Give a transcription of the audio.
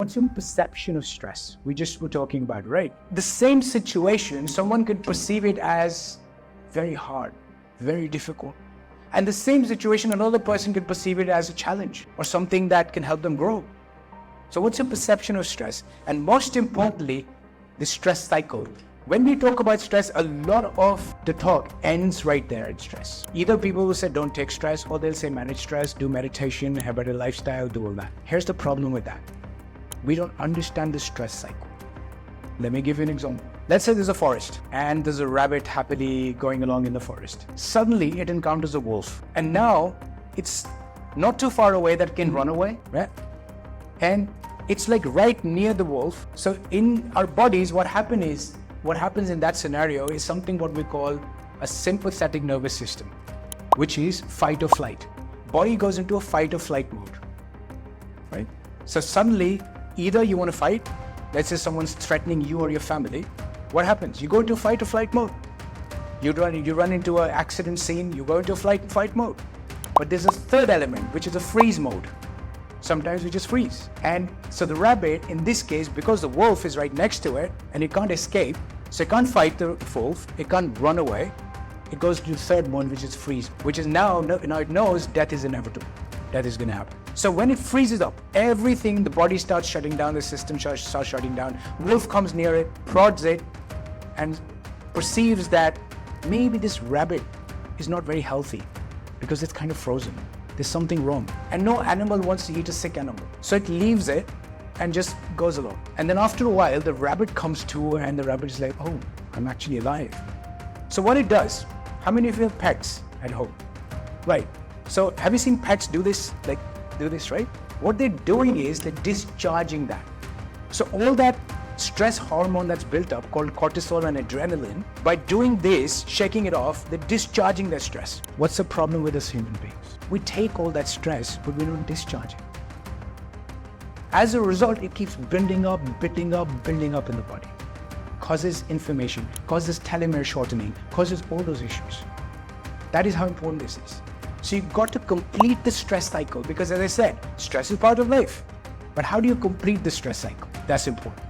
what's your perception of stress? We just were talking about, right? The same situation, someone could perceive it as very hard, very difficult. And the same situation, another person could perceive it as a challenge or something that can help them grow. So what's your perception of stress? And most importantly, the stress cycle. When we talk about stress, a lot of the talk ends right there at stress. Either people will say don't take stress, or they'll say manage stress, do meditation, have a better lifestyle, do all that. Here's the problem with that. We don't understand the stress cycle. Let me give you an example. Let's say there's a forest and there's a rabbit happily going along in the forest. Suddenly it encounters a wolf, and now it's not too far away that it can run away, right? And it's like right near the wolf. So in our bodies, what happens in that scenario is something what we call a sympathetic nervous system, which is fight or flight. Body goes into a fight or flight mode, right? So suddenly, either you want to fight, let's say someone's threatening you or your family, what happens? You go into fight or flight mode. You run into an accident scene, you go into fight mode. But there's a third element, which is a freeze mode. Sometimes we just freeze. And so the rabbit, in this case, because the wolf is right next to it and it can't escape, so it can't fight the wolf, it can't run away, it goes to the third one, which is freeze, which is now it knows death is inevitable. Death is going to happen. So when it freezes up, everything, the body starts shutting down, the system starts shutting down, wolf comes near it, prods it, and perceives that maybe this rabbit is not very healthy because it's kind of frozen. There's something wrong. And no animal wants to eat a sick animal. So it leaves it and just goes along. And then after a while, the rabbit comes to, and the rabbit is like, oh, I'm actually alive. So what it does, how many of you have pets at home? Right. So have you seen pets do this, right? What they're doing is they're discharging that. So all that stress hormone that's built up called cortisol and adrenaline, by doing this, shaking it off, they're discharging their stress. What's the problem with us human beings? We take all that stress, but we don't discharge it. As a result, it keeps building up in the body. Causes inflammation, causes telomere shortening, causes all those issues. That is how important this is. So you've got to complete the stress cycle, because as I said, stress is part of life. But how do you complete the stress cycle? That's important.